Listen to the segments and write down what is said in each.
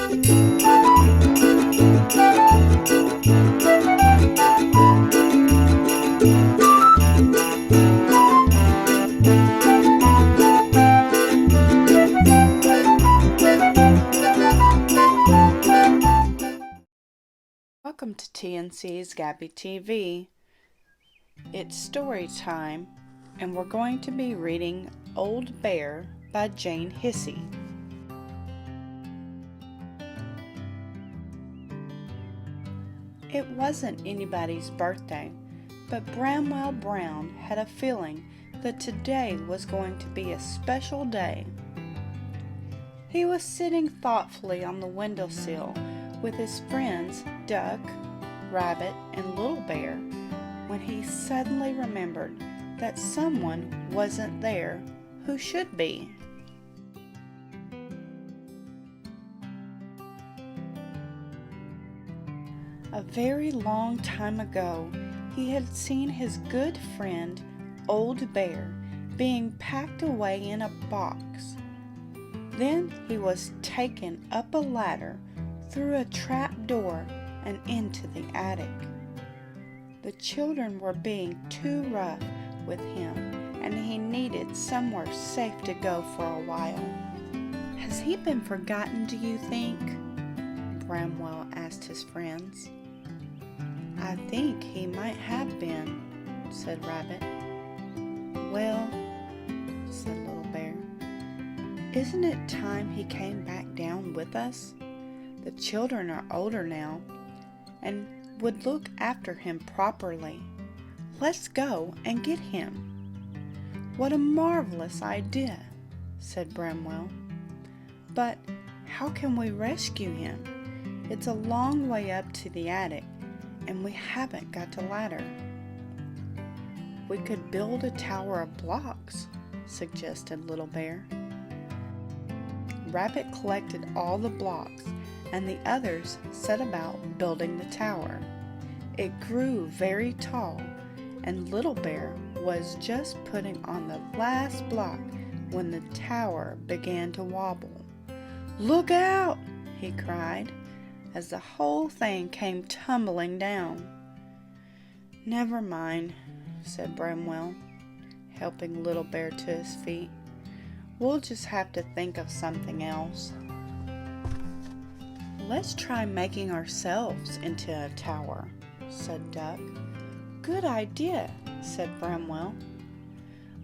Welcome to TNC's Gabby TV. It's story time, and we're going to be reading Old Bear by Jane Hissey. It wasn't anybody's birthday, but Bramwell Brown had a feeling that today was going to be a special day. He was sitting thoughtfully on the windowsill with his friends Duck, Rabbit, and Little Bear when he suddenly remembered that someone wasn't there who should be. A very long time ago, he had seen his good friend Old Bear being packed away in a box. Then he was taken up a ladder through a trap door and into the attic. The children were being too rough with him, and he needed somewhere safe to go for a while. "Has he been forgotten, do you think?" Bramwell asked his friends. "I think he might have been," said Rabbit. "Well," said Little Bear, "isn't it time he came back down with us? The children are older now and would look after him properly. Let's go and get him." "What a marvelous idea," said Bramwell. "But how can we rescue him? It's a long way up to the attic, and we haven't got a ladder." "We could build a tower of blocks," suggested Little Bear. Rabbit collected all the blocks, and the others set about building the tower. It grew very tall, and Little Bear was just putting on the last block when the tower began to wobble. "Look out!" he cried, as the whole thing came tumbling down. "Never mind," said Bramwell, helping Little Bear to his feet. "We'll just have to think of something else." "Let's try making ourselves into a tower," said Duck. "Good idea," said Bramwell.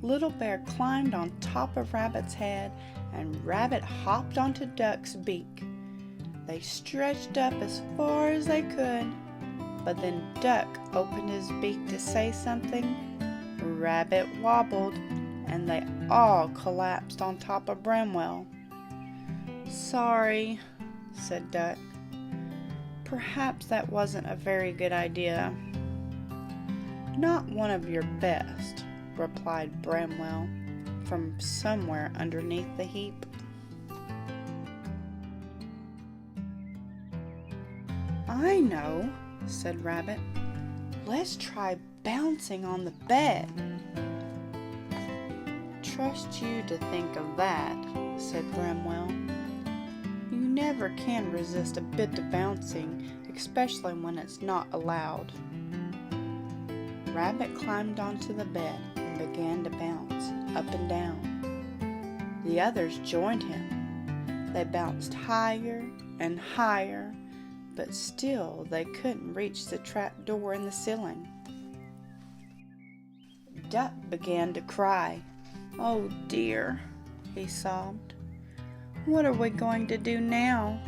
Little Bear climbed on top of Rabbit's head, and Rabbit hopped onto Duck's beak. They stretched up as far as they could, but then Duck opened his beak to say something. Rabbit wobbled, and they all collapsed on top of Bramwell. "Sorry," said Duck. "Perhaps that wasn't a very good idea." "Not one of your best," replied Bramwell from somewhere underneath the heap. "I know," said Rabbit. "Let's try bouncing on the bed." "Trust you to think of that," said Bramwell. "You never can resist a bit of bouncing, especially when it's not allowed." Rabbit climbed onto the bed and began to bounce up and down. The others joined him. They bounced higher and higher, but still they couldn't reach the trap door in the ceiling. Duck began to cry. "Oh dear," he sobbed. "What are we going to do now?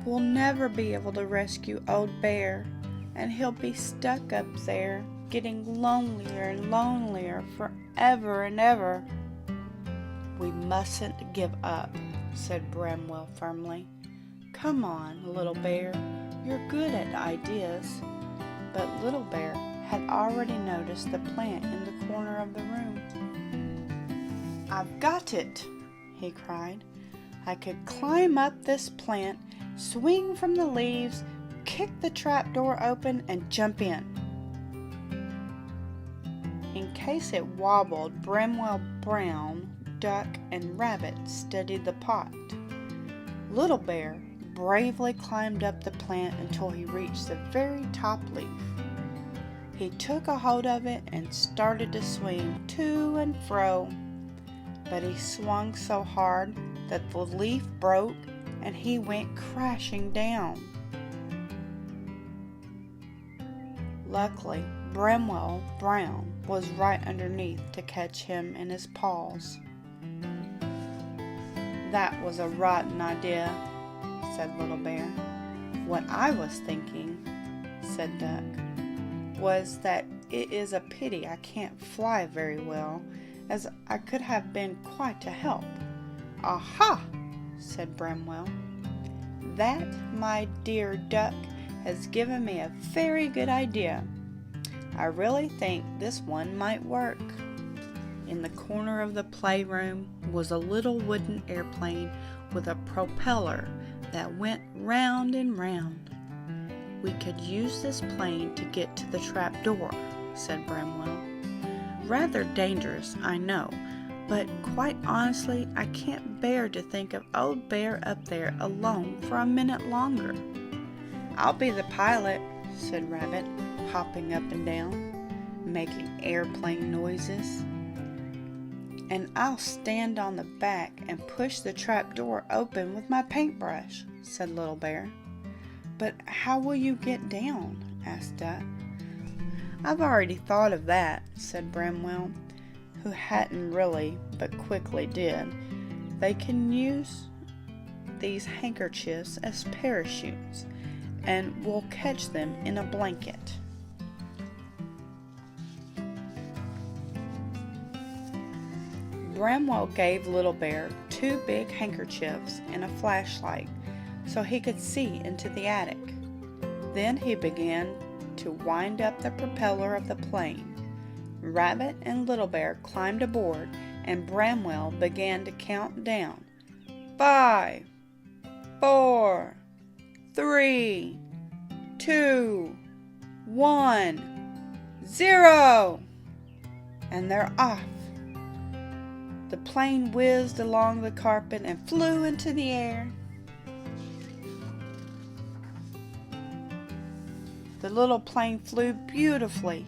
We'll never be able to rescue Old Bear, and he'll be stuck up there, getting lonelier and lonelier forever and ever." "We mustn't give up," said Bramwell firmly. "Come on, Little Bear, you're good at ideas." But Little Bear had already noticed the plant in the corner of the room. "I've got it," he cried. "I could climb up this plant, swing from the leaves, kick the trapdoor open, and jump in." In case it wobbled, Bramwell Brown, Duck, and Rabbit studied the pot. Little Bear bravely climbed up the plant until he reached the very top leaf. He took a hold of it and started to swing to and fro, but he swung so hard that the leaf broke and he went crashing down. Luckily, Bramwell Brown was right underneath to catch him in his paws. "That was a rotten idea," said Little Bear. "What I was thinking," said Duck, "was that it is a pity I can't fly very well, as I could have been quite a help." "Aha!" said Bramwell. "That, my dear Duck, has given me a very good idea. I really think this one might work." In the corner of the playroom was a little wooden airplane with a propeller that went round and round. "We could use this plane to get to the trap door," said Bramwell. "Rather dangerous, I know, but quite honestly, I can't bear to think of Old Bear up there alone for a minute longer." "I'll be the pilot," said Rabbit, hopping up and down, making airplane noises. "And I'll stand on the back and push the trap door open with my paintbrush," said Little Bear. "But how will you get down?" asked Duck. "I've already thought of that," said Bramwell, who hadn't really, but quickly did. "They can use these handkerchiefs as parachutes, and we'll catch them in a blanket." Bramwell gave Little Bear 2 big handkerchiefs and a flashlight so he could see into the attic. Then he began to wind up the propeller of the plane. Rabbit and Little Bear climbed aboard, and Bramwell began to count down. 5, 4, 3, 2, 1, 0! And they're off. The plane whizzed along the carpet and flew into the air. The little plane flew beautifully,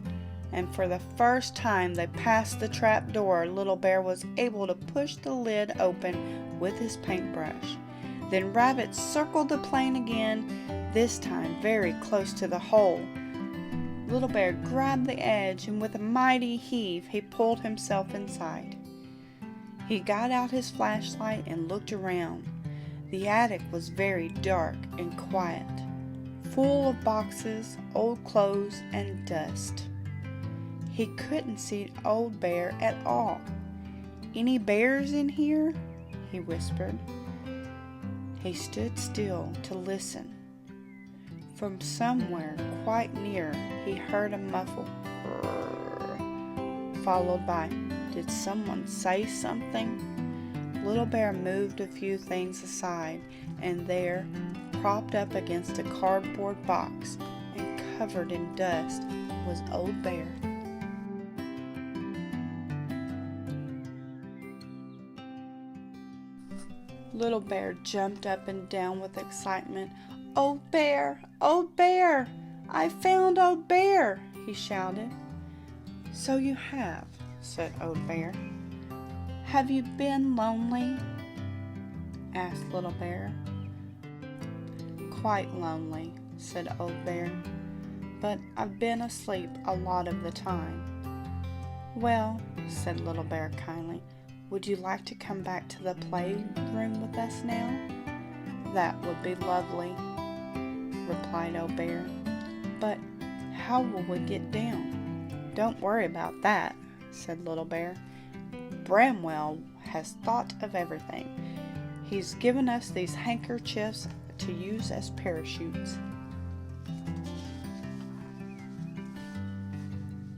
and for the first time they passed the trap door, Little Bear was able to push the lid open with his paintbrush. Then Rabbit circled the plane again, this time very close to the hole. Little Bear grabbed the edge, and with a mighty heave he pulled himself inside. He got out his flashlight and looked around. The attic was very dark and quiet, full of boxes, old clothes, and dust. He couldn't see Old Bear at all. "Any bears in here?" he whispered. He stood still to listen. From somewhere quite near he heard a muffled "brrr," followed by, "Did someone say something?" Little Bear moved a few things aside, and there, propped up against a cardboard box and covered in dust, was Old Bear. Little Bear jumped up and down with excitement. "Old Bear! Old Bear! I found Old Bear!" he shouted. "So you have," said Old Bear. "Have you been lonely?" asked Little Bear. "Quite lonely," said Old Bear, "but I've been asleep a lot of the time." "Well," said Little Bear kindly, "would you like to come back to the playroom with us now?" "That would be lovely," replied Old Bear. "But how will we get down?" "Don't worry about that," said Little Bear. "Bramwell has thought of everything. He's given us these handkerchiefs to use as parachutes."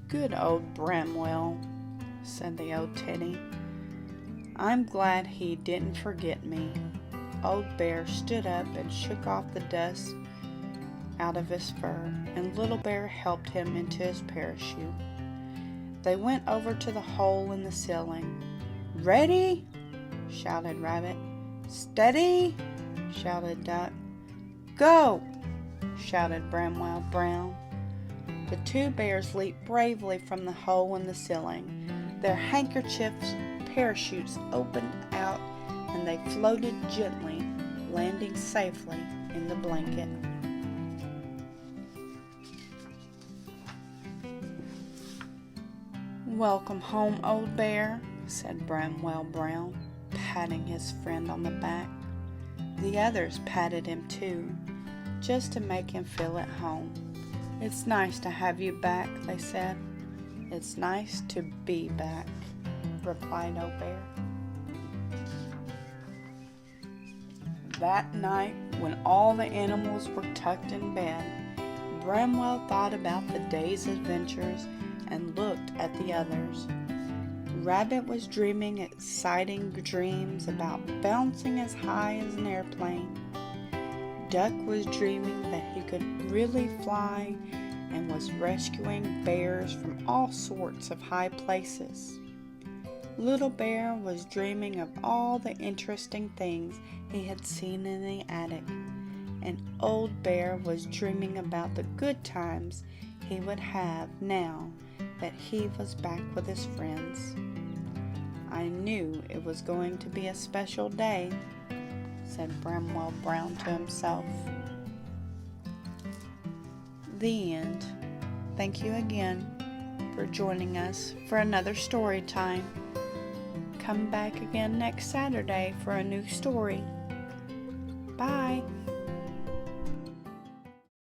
"Good old Bramwell," said the old teddy. "I'm glad he didn't forget me." Old Bear stood up and shook off the dust out of his fur, and Little Bear helped him into his parachute. They went over to the hole in the ceiling. "Ready?" shouted Rabbit. "Steady!" shouted Duck. Go!" shouted Bramwell Brown. The two bears leaped bravely from the hole in the ceiling. Their handkerchiefs' parachutes opened out and they floated gently, landing safely in the blanket. "Welcome home, old bear," said Bramwell Brown, patting his friend on the back. The others patted him too, just to make him feel at home. "It's nice to have you back," they said. "It's nice to be back," replied Old Bear. That night, when all the animals were tucked in bed, Bramwell thought about the day's adventures and looked at the others. Rabbit was dreaming exciting dreams about bouncing as high as an airplane. Duck was dreaming that he could really fly and was rescuing bears from all sorts of high places. Little Bear was dreaming of all the interesting things he had seen in the attic, and Old Bear was dreaming about the good times he would have now that he was back with his friends. "I knew it was going to be a special day," said Bramwell Brown to himself. The end. Thank you again for joining us for another story time. Come back again next Saturday for a new story. Bye.